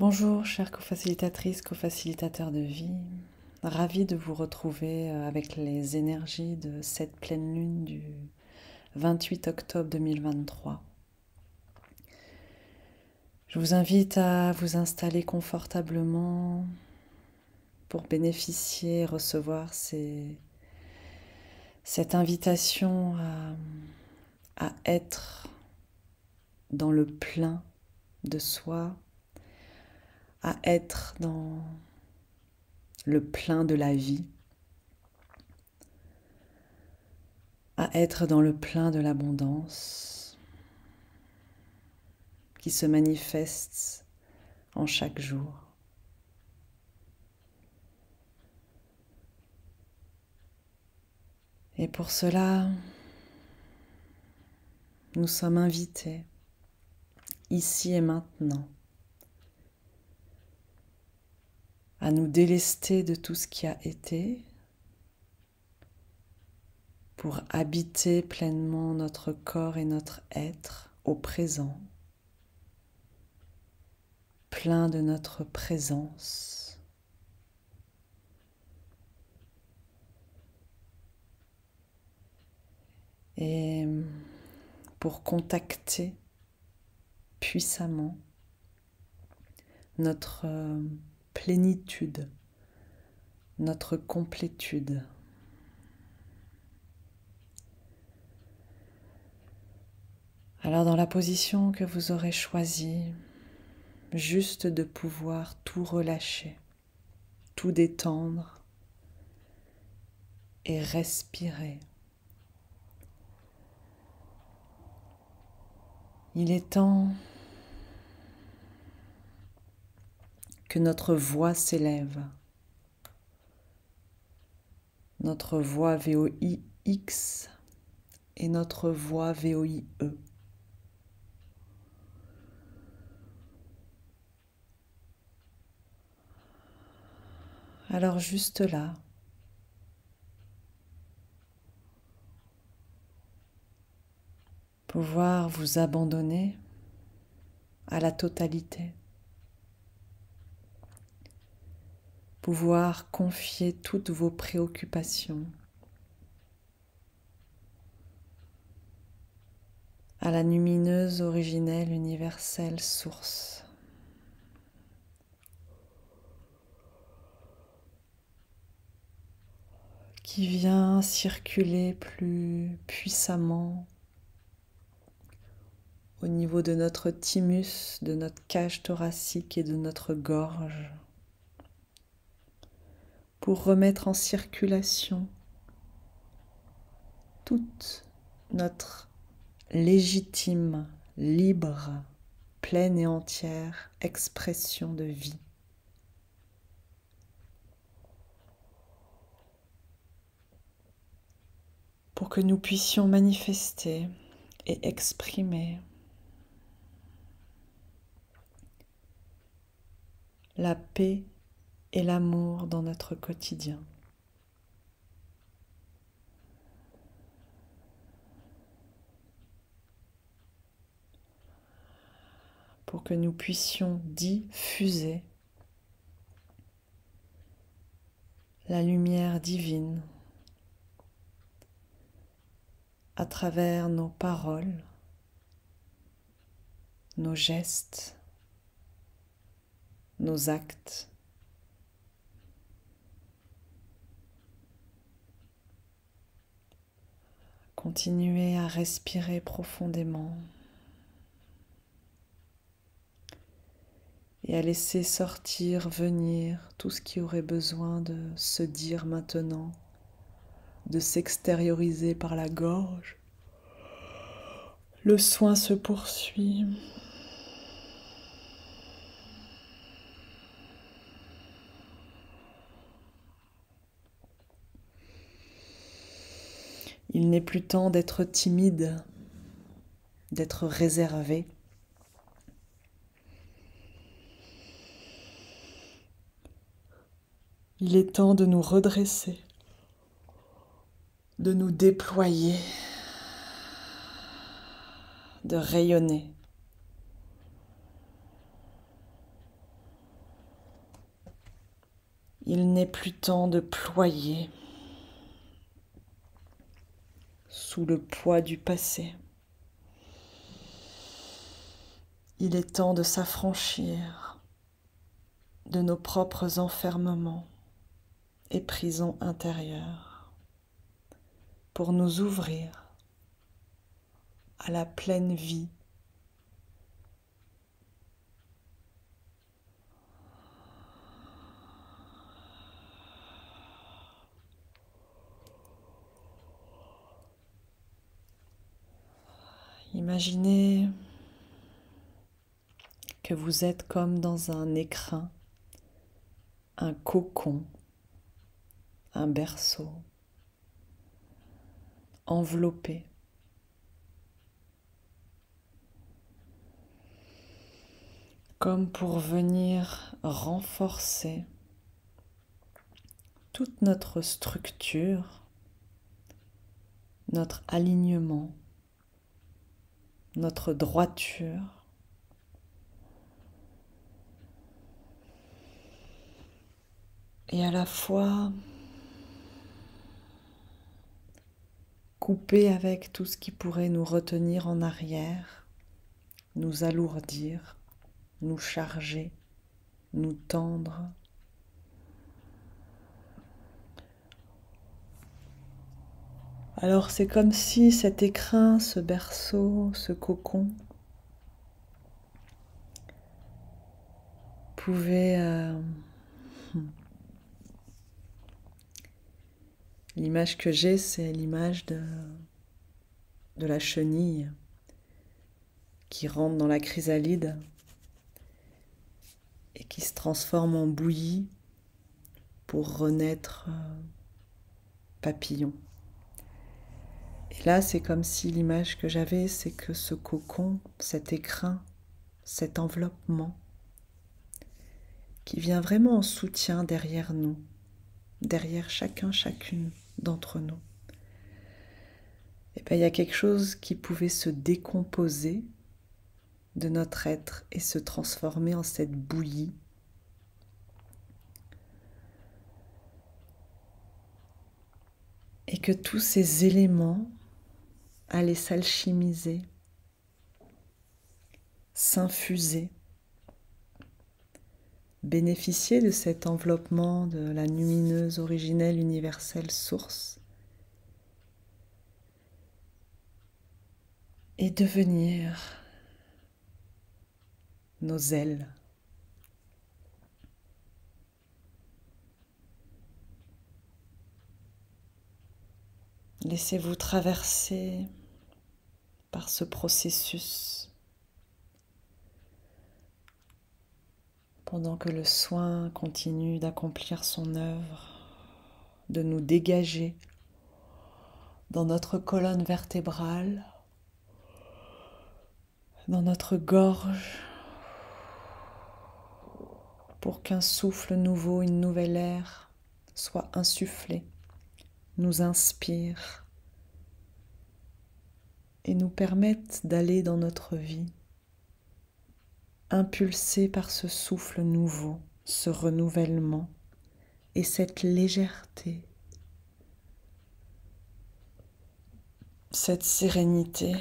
Bonjour, chères co-facilitatrices, co-facilitateurs de vie. Ravie de vous retrouver avec les énergies de cette pleine lune du 28 octobre 2023. Je vous invite à vous installer confortablement pour bénéficier et recevoir cette invitation à être dans le plein de soi, à être dans le plein de la vie, à être dans le plein de l'abondance qui se manifeste en chaque jour. Et pour cela, nous sommes invités, ici et maintenant, à nous délester de tout ce qui a été pour habiter pleinement notre corps et notre être au présent, plein de notre présence. Et pour contacter puissamment notre plénitude, notre complétude. Alors dans la position que vous aurez choisie, juste de pouvoir tout relâcher, tout détendre et respirer. Il est temps que notre voix s'élève, notre voix VOIX et notre voix VOIE. Alors juste là, pouvoir vous abandonner à la totalité, pouvoir confier toutes vos préoccupations à la lumineuse, originelle, universelle source. Qui vient circuler plus puissamment au niveau de notre thymus, de notre cage thoracique et de notre gorge, pour remettre en circulation toute notre légitime, libre, pleine et entière expression de vie. Pour que nous puissions manifester et exprimer la paix et l'amour dans notre quotidien. Pour que nous puissions diffuser la lumière divine à travers nos paroles, nos gestes, nos actes. Continuez à respirer profondément et à laisser sortir, venir tout ce qui aurait besoin de se dire maintenant, de s'extérioriser par la gorge. Le soin se poursuit. Il n'est plus temps d'être timide, d'être réservé. Il est temps de nous redresser, de nous déployer, de rayonner. Il n'est plus temps de ployer sous le poids du passé. Il est temps de s'affranchir de nos propres enfermements et prisons intérieures pour nous ouvrir à la pleine vie. Imaginez que vous êtes comme dans un écrin, un cocon, un berceau, enveloppé. Comme pour venir renforcer toute notre structure, notre alignement, notre droiture. Et à la fois couper avec tout ce qui pourrait nous retenir en arrière, nous alourdir, nous charger, nous tendre. Alors c'est comme si cet écrin, ce berceau, ce cocon pouvait... L'image que j'ai, c'est l'image de la chenille qui rentre dans la chrysalide et qui se transforme en bouillie pour renaître papillon. Et là, c'est comme si l'image que j'avais, c'est que ce cocon, cet écrin, cet enveloppement, qui vient vraiment en soutien derrière nous, derrière chacune d'entre nous. Et bien, il y a quelque chose qui pouvait se décomposer de notre être et se transformer en cette bouillie. Et que tous ces éléments allaient s'alchimiser, s'infuser, bénéficier de cet enveloppement de la lumineuse, originelle, universelle source et devenir nos ailes. Laissez-vous traverser par ce processus pendant que le soin continue d'accomplir son œuvre, de nous dégager dans notre colonne vertébrale, dans notre gorge, pour qu'un souffle nouveau, une nouvelle air soit insufflé, nous inspire et nous permette d'aller dans notre vie, impulsé par ce souffle nouveau, ce renouvellement et cette légèreté, cette sérénité,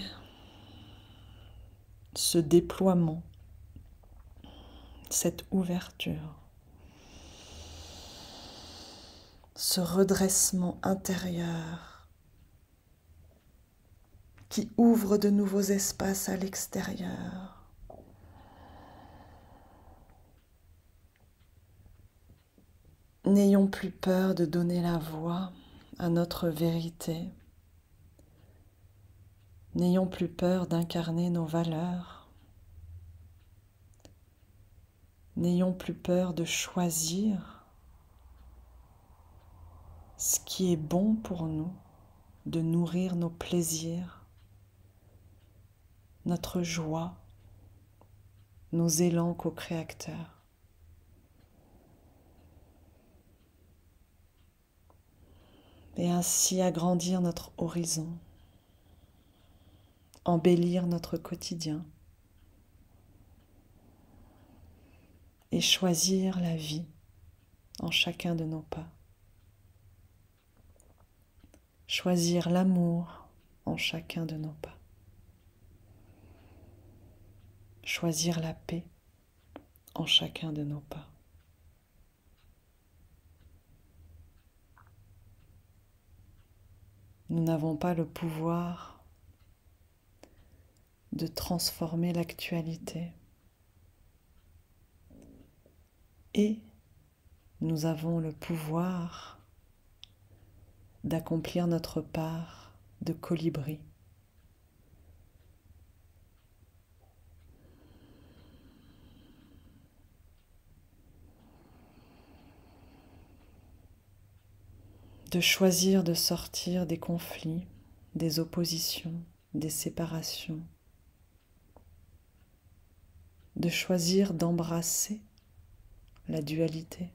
ce déploiement, cette ouverture, ce redressement intérieur qui ouvre de nouveaux espaces à l'extérieur. N'ayons plus peur de donner la voix à notre vérité. N'ayons plus peur d'incarner nos valeurs. N'ayons plus peur de choisir ce qui est bon pour nous, de nourrir nos plaisirs, notre joie, nos élans co-créateurs. Et ainsi agrandir notre horizon, embellir notre quotidien et choisir la vie en chacun de nos pas. Choisir l'amour en chacun de nos pas. Choisir la paix en chacun de nos pas. Nous n'avons pas le pouvoir de transformer l'actualité. Et nous avons le pouvoir d'accomplir notre part de colibri. De choisir de sortir des conflits, des oppositions, des séparations. De choisir d'embrasser la dualité.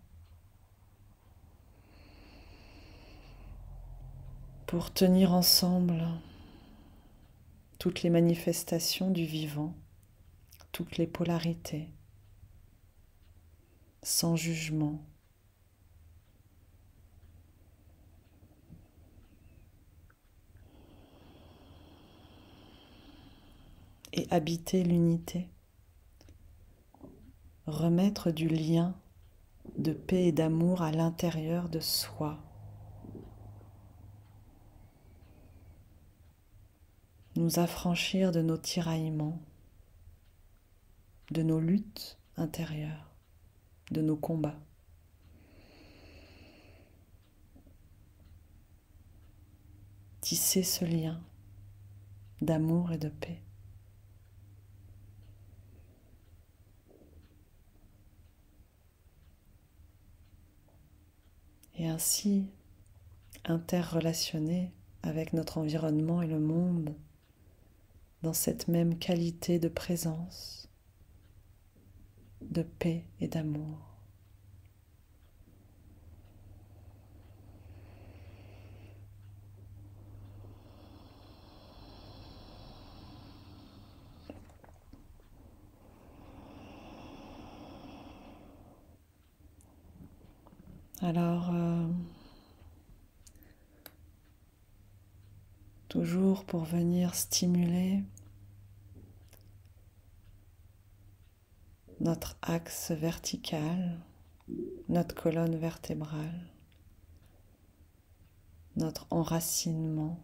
Pour tenir ensemble toutes les manifestations du vivant, toutes les polarités, sans jugement. Et habiter l'unité, remettre du lien de paix et d'amour à l'intérieur de soi. Nous affranchir de nos tiraillements, de nos luttes intérieures, de nos combats. Tisser ce lien d'amour et de paix. Et ainsi interrelationner avec notre environnement et le monde dans cette même qualité de présence, de paix et d'amour. Alors, toujours pour venir stimuler notre axe vertical, notre colonne vertébrale, notre enracinement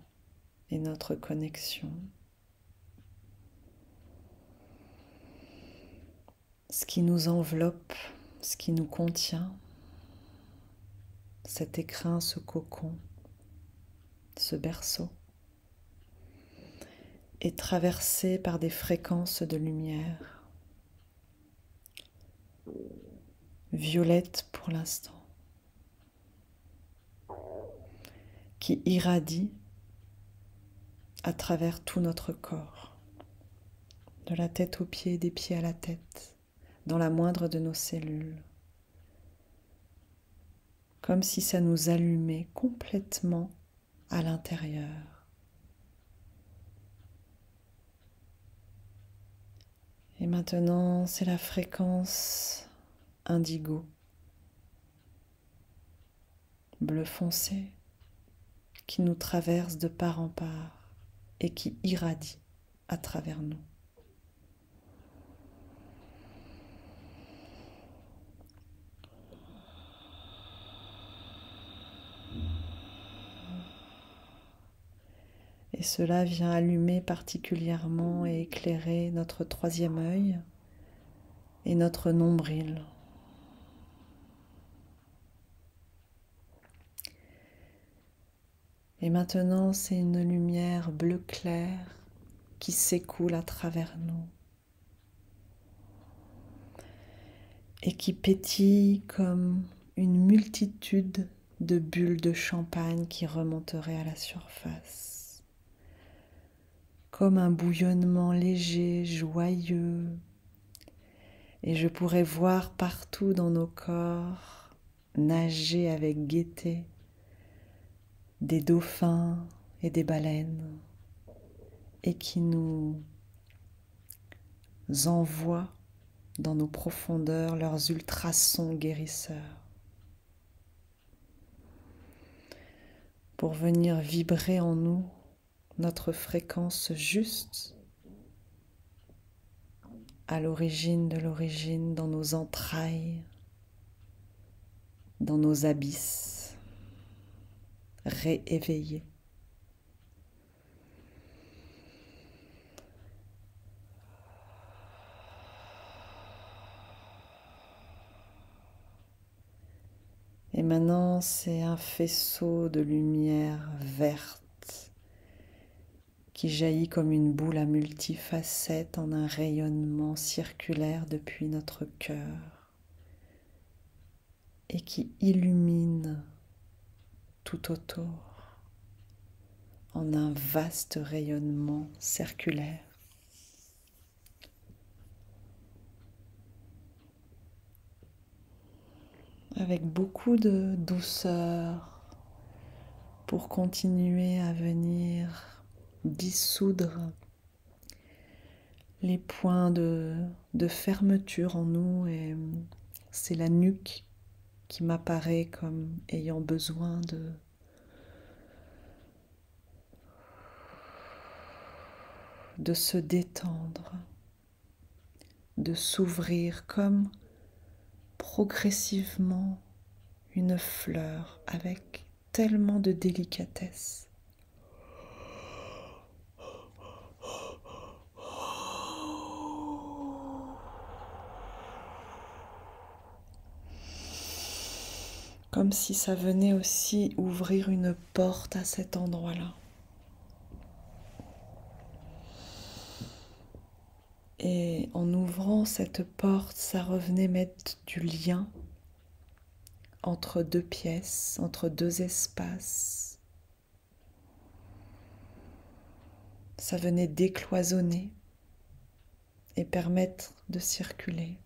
et notre connexion. Ce qui nous enveloppe, ce qui nous contient, cet écrin, ce cocon, ce berceau, est traversé par des fréquences de lumière, violettes pour l'instant, qui irradient à travers tout notre corps, de la tête aux pieds, des pieds à la tête, dans la moindre de nos cellules, comme si ça nous allumait complètement à l'intérieur. Et maintenant, c'est la fréquence indigo, bleu foncé, qui nous traverse de part en part et qui irradie à travers nous. Et cela vient allumer particulièrement et éclairer notre troisième œil et notre nombril. Et maintenant, c'est une lumière bleu clair qui s'écoule à travers nous et qui pétille comme une multitude de bulles de champagne qui remonteraient à la surface, comme un bouillonnement léger, joyeux. Et je pourrais voir partout dans nos corps nager avec gaieté des dauphins et des baleines et qui nous envoient dans nos profondeurs leurs ultrasons guérisseurs. pour venir vibrer en nous notre fréquence juste à l'origine de l'origine, dans nos entrailles, dans nos abysses, rééveillés. Et maintenant, c'est un faisceau de lumière verte qui jaillit comme une boule à multifacettes en un rayonnement circulaire depuis notre cœur et qui illumine tout autour en un vaste rayonnement circulaire. Avec beaucoup de douceur pour continuer à venir dissoudre les points de fermeture en nous, et c'est la nuque qui m'apparaît comme ayant besoin de se détendre, de s'ouvrir comme progressivement une fleur avec tellement de délicatesse. Comme si ça venait aussi ouvrir une porte à cet endroit-là. Et en ouvrant cette porte, ça revenait mettre du lien entre deux pièces, entre deux espaces. Ça venait décloisonner et permettre de circuler.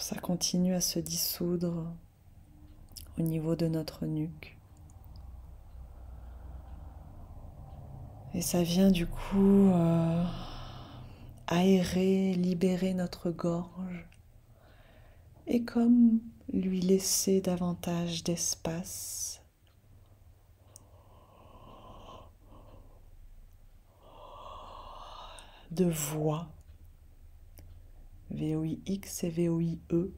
Ça continue à se dissoudre au niveau de notre nuque. Et ça vient du coup aérer, libérer notre gorge et comme lui laisser davantage d'espace. De voix, V-O-I-X et V-O-I-E.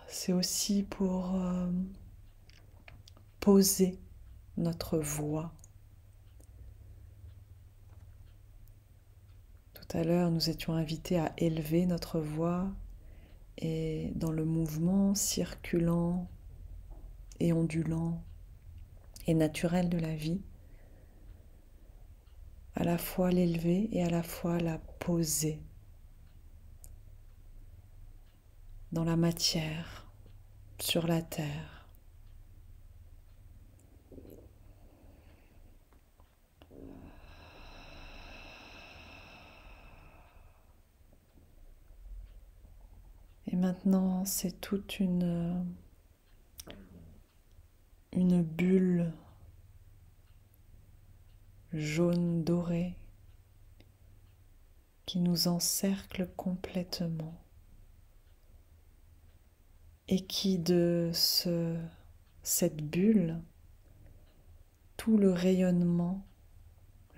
C'est aussi pour poser notre voix. Tout à l'heure, nous étions invités à élever notre voix et dans le mouvement circulant et ondulant et naturel de la vie, à la fois l'élever et à la fois la poser dans la matière, sur la terre. Et maintenant, c'est toute une bulle jaune doré qui nous encercle complètement et qui de cette bulle, tout le rayonnement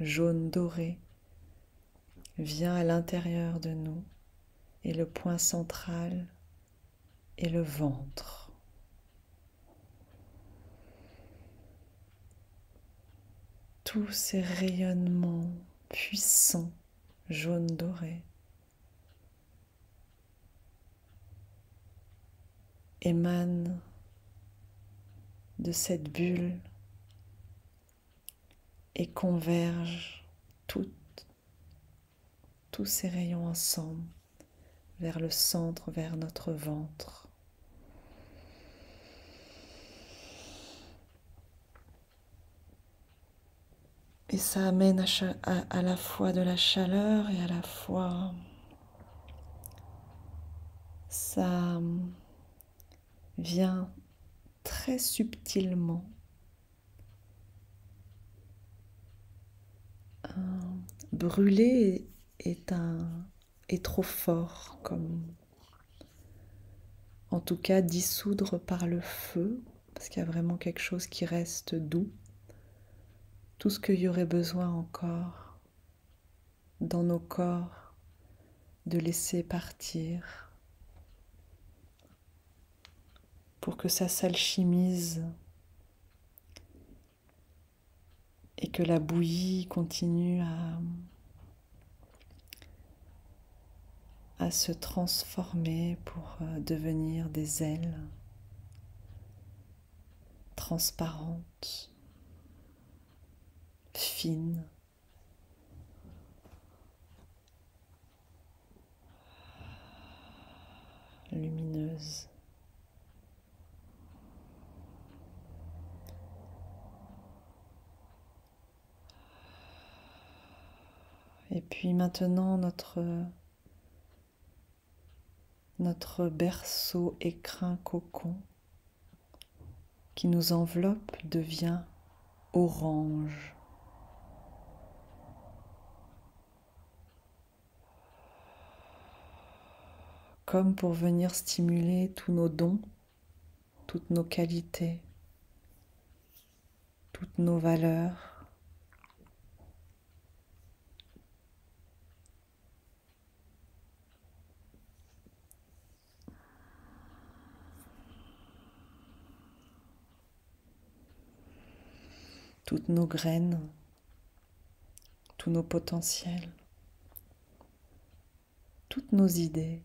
jaune doré vient à l'intérieur de nous et le point central est le ventre. Tous ces rayonnements puissants jaune doré émanent de cette bulle et convergent tous ces rayons ensemble vers le centre, vers notre ventre. Et ça amène à la fois de la chaleur et à la fois ça vient très subtilement brûler est trop fort, comme en tout cas dissoudre par le feu, parce qu'il y a vraiment quelque chose qui reste doux. Tout ce qu'il y aurait besoin encore dans nos corps de laisser partir pour que ça s'alchimise et que la bouillie continue à se transformer pour devenir des ailes transparentes, fines, lumineuses. Et puis maintenant, notre berceau écrin cocon qui nous enveloppe devient orange. Comme pour venir stimuler tous nos dons, toutes nos qualités, toutes nos valeurs. Toutes nos graines, tous nos potentiels, toutes nos idées.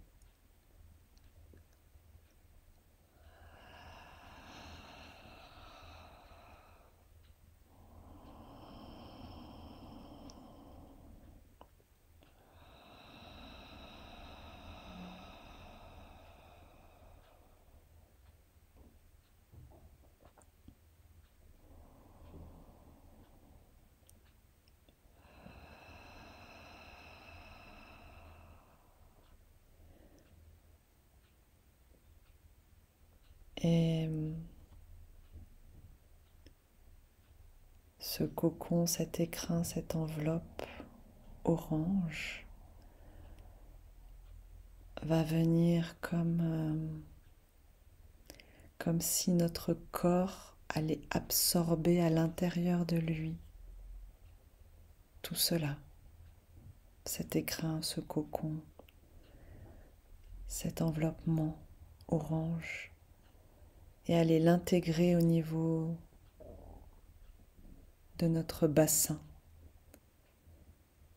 Et ce cocon, cet écrin, cette enveloppe orange va venir comme si notre corps allait absorber à l'intérieur de lui tout cela, cet écrin, ce cocon, cet enveloppement orange, et aller l'intégrer au niveau de notre bassin,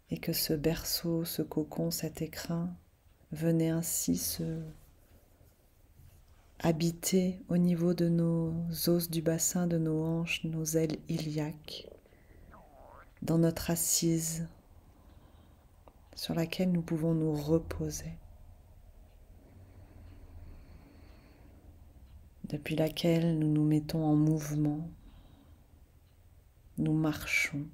et que ce berceau, ce cocon, cet écrin venait ainsi se habiter au niveau de nos os du bassin, de nos hanches, nos ailes iliaques, dans notre assise sur laquelle nous pouvons nous reposer, depuis laquelle nous nous mettons en mouvement, nous marchons.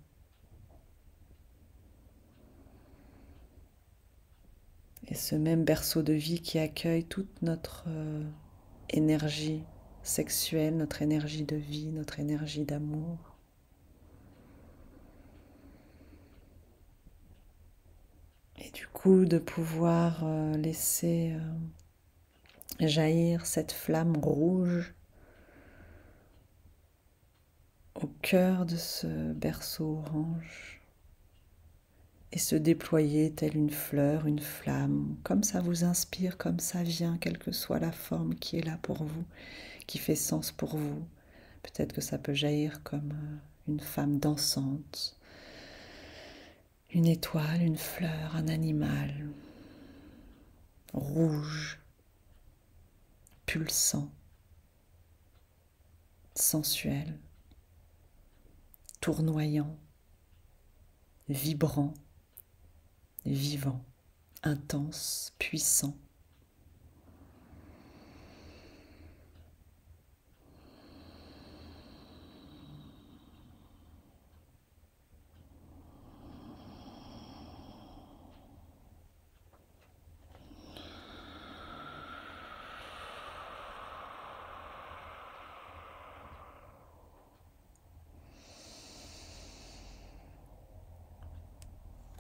Et ce même berceau de vie qui accueille toute notre énergie sexuelle, notre énergie de vie, notre énergie d'amour. Et du coup, de pouvoir laisser jaillir cette flamme rouge au cœur de ce berceau orange et se déployer telle une fleur, une flamme, comme ça vous inspire, comme ça vient, quelle que soit la forme qui est là pour vous, qui fait sens pour vous. Peut-être que ça peut jaillir comme une femme dansante, une étoile, une fleur, un animal, rouge, pulsant, sensuel, tournoyant, vibrant, vivant, intense, puissant.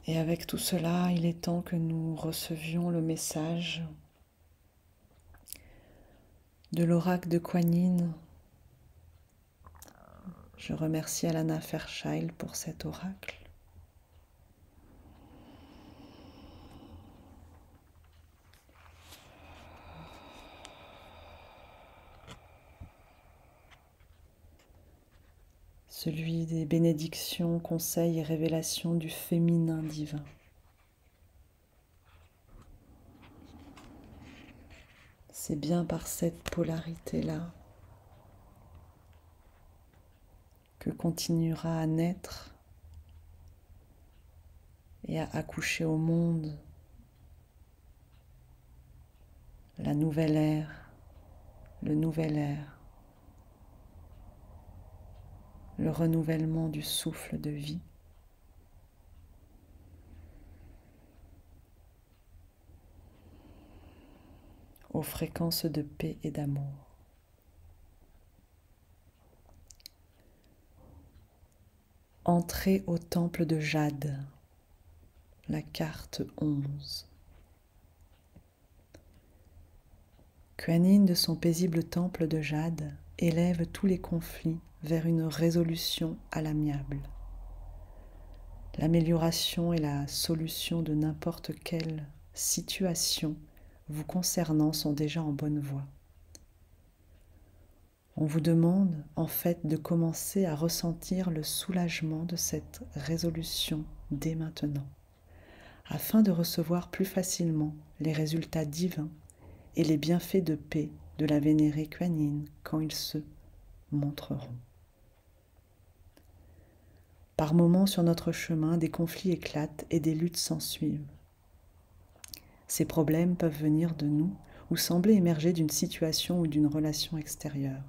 Et avec tout cela, il est temps que nous recevions le message de l'oracle de Kuan Yin. Je remercie Alana Fairchild pour cet oracle. Celui des bénédictions, conseils et révélations du féminin divin. C'est bien par cette polarité-là que continuera à naître et à accoucher au monde la nouvelle ère, le nouvel ère, le renouvellement du souffle de vie. Aux fréquences de paix et d'amour. Entrez au temple de Jade, la carte 11. Kuan Yin, de son paisible temple de Jade, élève tous les conflits vers une résolution à l'amiable. L'amélioration et la solution de n'importe quelle situation vous concernant sont déjà en bonne voie. On vous demande en fait de commencer à ressentir le soulagement de cette résolution dès maintenant, afin de recevoir plus facilement les résultats divins et les bienfaits de paix de la vénérée Kuan Yin quand ils se montreront. Par moments sur notre chemin, des conflits éclatent et des luttes s'ensuivent. Ces problèmes peuvent venir de nous ou sembler émerger d'une situation ou d'une relation extérieure.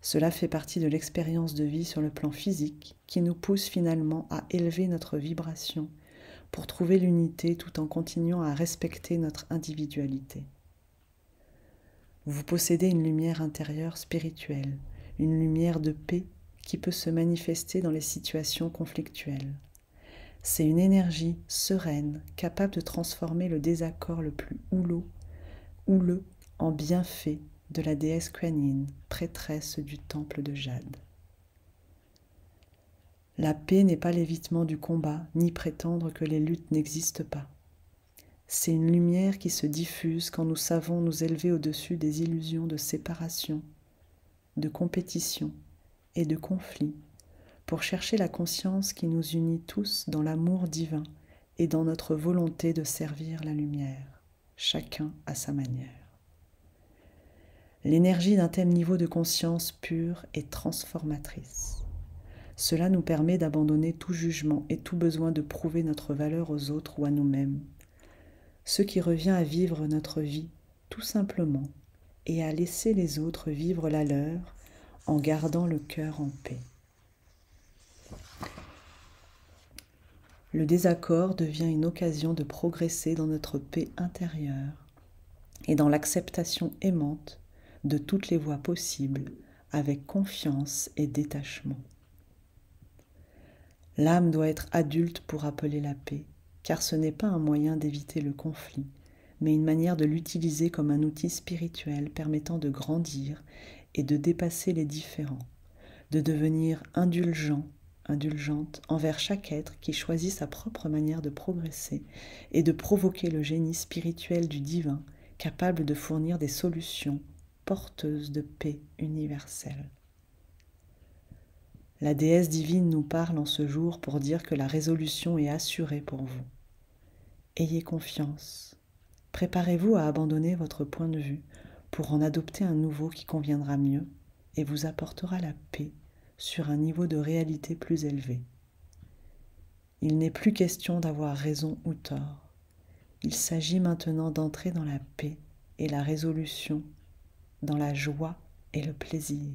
Cela fait partie de l'expérience de vie sur le plan physique qui nous pousse finalement à élever notre vibration pour trouver l'unité tout en continuant à respecter notre individualité. Vous possédez une lumière intérieure spirituelle, une lumière de paix qui peut se manifester dans les situations conflictuelles. C'est une énergie sereine, capable de transformer le désaccord le plus houleux en bienfait de la déesse Kuan Yin, prêtresse du temple de Jade. La paix n'est pas l'évitement du combat, ni prétendre que les luttes n'existent pas. C'est une lumière qui se diffuse quand nous savons nous élever au-dessus des illusions de séparation, de compétition et de conflit, pour chercher la conscience qui nous unit tous dans l'amour divin et dans notre volonté de servir la lumière, chacun à sa manière. L'énergie d'un tel niveau de conscience pure est transformatrice. Cela nous permet d'abandonner tout jugement et tout besoin de prouver notre valeur aux autres ou à nous-mêmes, ce qui revient à vivre notre vie tout simplement et à laisser les autres vivre la leur en gardant le cœur en paix. Le désaccord devient une occasion de progresser dans notre paix intérieure et dans l'acceptation aimante de toutes les voies possibles avec confiance et détachement. L'âme doit être adulte pour appeler la paix, car ce n'est pas un moyen d'éviter le conflit, mais une manière de l'utiliser comme un outil spirituel permettant de grandir et de dépasser les différends, de devenir indulgente envers chaque être qui choisit sa propre manière de progresser et de provoquer le génie spirituel du divin capable de fournir des solutions porteuses de paix universelle. La déesse divine nous parle en ce jour pour dire que la résolution est assurée pour vous. Ayez confiance. Préparez-vous à abandonner votre point de vue pour en adopter un nouveau qui conviendra mieux et vous apportera la paix sur un niveau de réalité plus élevé. Il n'est plus question d'avoir raison ou tort. Il s'agit maintenant d'entrer dans la paix et la résolution, dans la joie et le plaisir.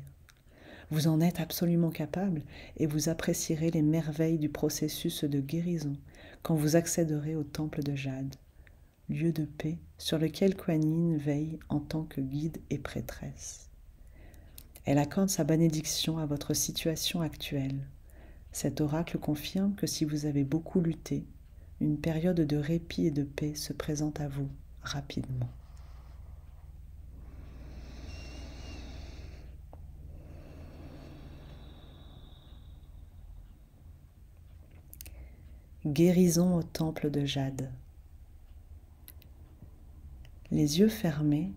Vous en êtes absolument capable et vous apprécierez les merveilles du processus de guérison quand vous accéderez au temple de Jade, lieu de paix sur lequel Kuan Yin veille en tant que guide et prêtresse. Elle accorde sa bénédiction à votre situation actuelle. Cet oracle confirme que si vous avez beaucoup lutté, une période de répit et de paix se présente à vous rapidement. Guérison au temple de Jade. Les yeux fermés,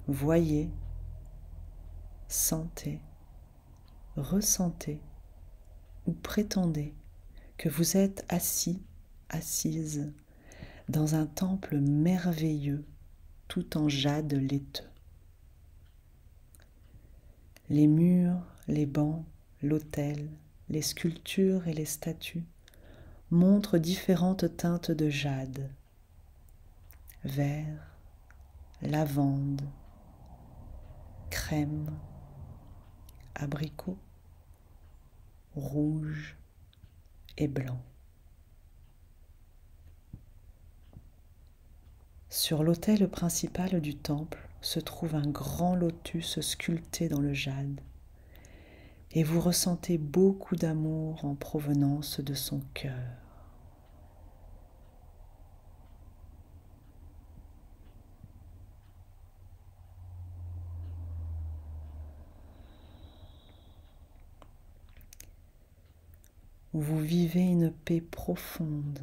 voyez, sentez, ressentez ou prétendez que vous êtes assis, assise dans un temple merveilleux tout en jade laiteux. Les murs, les bancs, l'autel, les sculptures et les statues montrent différentes teintes de jade, vert, lavande, crème, abricot, rouge et blanc. Sur l'autel principal du temple se trouve un grand lotus sculpté dans le jade, et vous ressentez beaucoup d'amour en provenance de son cœur. Vous vivez une paix profonde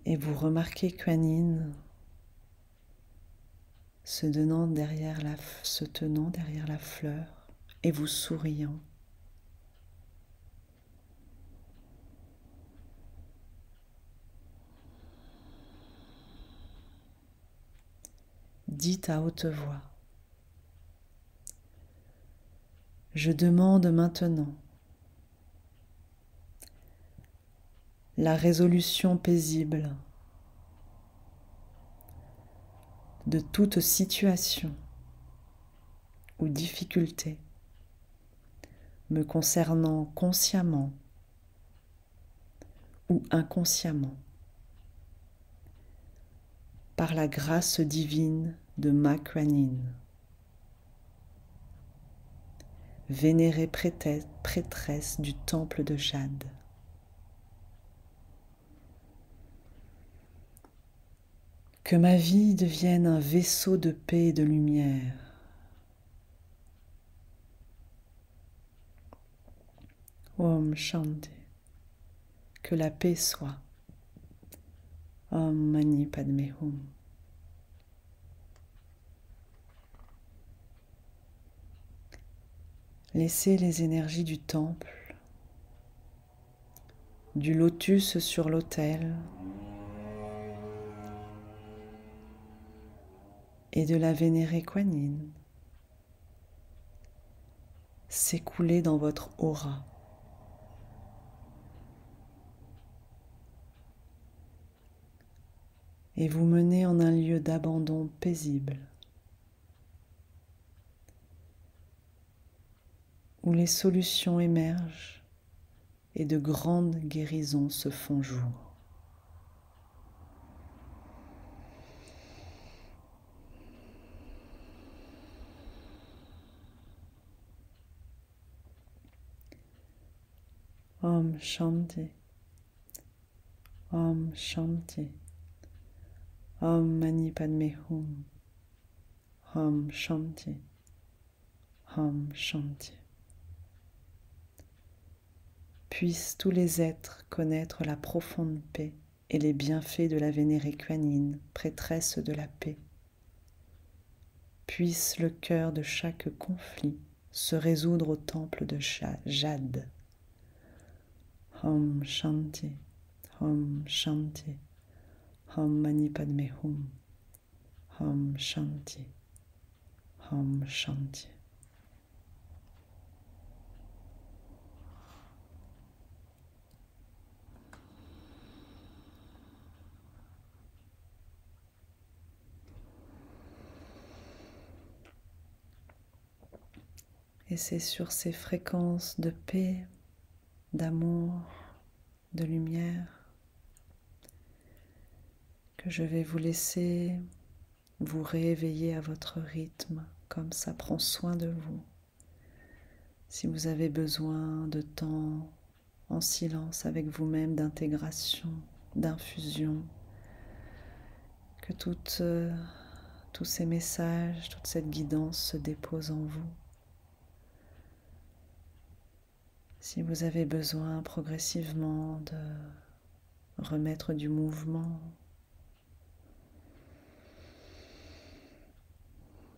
et vous remarquez Kuan Yin se tenant derrière la fleur et vous souriant. Dites à haute voix: je demande maintenant la résolution paisible de toute situation ou difficulté me concernant consciemment ou inconsciemment, par la grâce divine de Ma Kuan Yin, vénérée prêtresse du temple de Jade. Que ma vie devienne un vaisseau de paix et de lumière. Om Shanti. Que la paix soit. Om Mani Padme Hum. Laissez les énergies du temple, du lotus sur l'autel et de la vénérée Kuan Yin s'écouler dans votre aura. Et vous mener en un lieu d'abandon paisible, où les solutions émergent et de grandes guérisons se font jour. Om Shanti, Om Shanti, Om Mani Padme Hum, Om Shanti, Om Shanti. Puissent tous les êtres connaître la profonde paix et les bienfaits de la vénérée Kuan Yin, prêtresse de la paix. Puisse le cœur de chaque conflit se résoudre au temple de Jade. Om Shanti, Om Shanti, Om Mani Padme Hum, Om Shanti, Om Shanti. Et c'est sur ces fréquences de paix, d'amour, de lumière que je vais vous laisser vous rééveiller à votre rythme, comme ça prend soin de vous. Si vous avez besoin de temps en silence avec vous-même, d'intégration, d'infusion, que tous ces messages, toute cette guidance se dépose en vous. Si vous avez besoin progressivement de remettre du mouvement,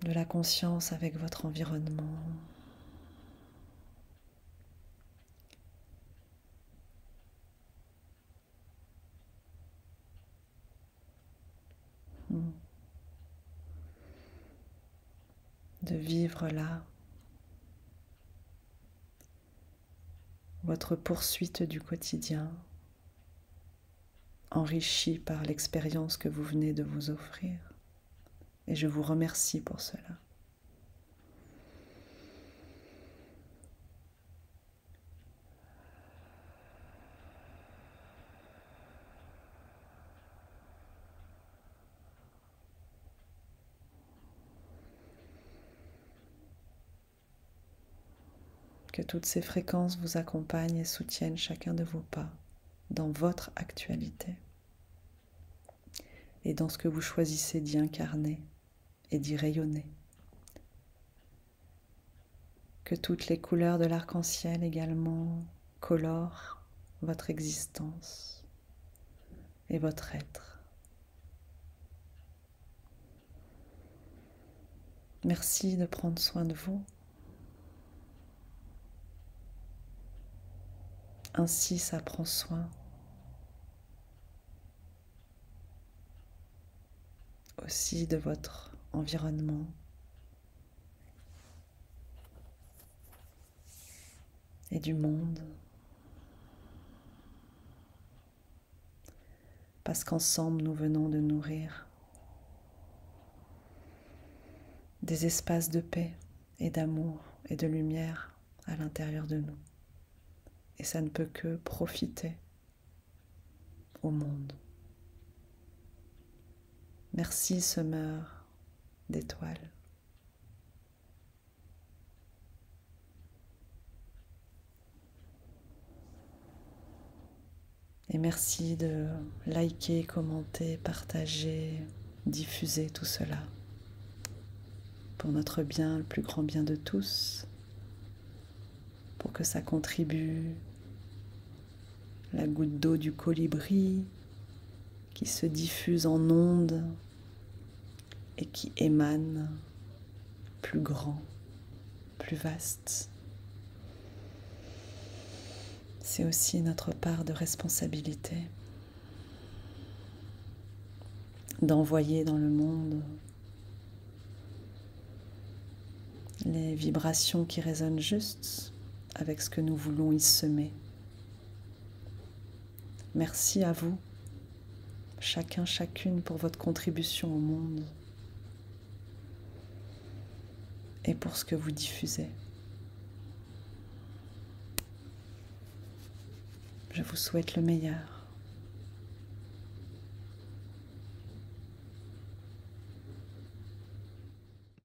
de la conscience avec votre environnement, de vivre là votre poursuite du quotidien, enrichie par l'expérience que vous venez de vous offrir. Et je vous remercie pour cela. Que toutes ces fréquences vous accompagnent et soutiennent chacun de vos pas dans votre actualité et dans ce que vous choisissez d'y incarner et d'y rayonner. Que toutes les couleurs de l'arc-en-ciel également colorent votre existence et votre être. Merci de prendre soin de vous. Ainsi, ça prend soin aussi de votre environnement. Et du monde. Parce qu'ensemble, nous venons de nourrir des espaces de paix et d'amour et de lumière à l'intérieur de nous. Et ça ne peut que profiter au monde. Merci, semeur d'étoiles. Et merci de liker, commenter, partager, diffuser tout cela pour notre bien, le plus grand bien de tous, pour que ça contribue la goutte d'eau du colibri qui se diffuse en ondes et qui émane plus grand, plus vaste. C'est aussi notre part de responsabilité d'envoyer dans le monde les vibrations qui résonnent juste avec ce que nous voulons y semer. Merci à vous, chacun, chacune, pour votre contribution au monde et pour ce que vous diffusez. Je vous souhaite le meilleur.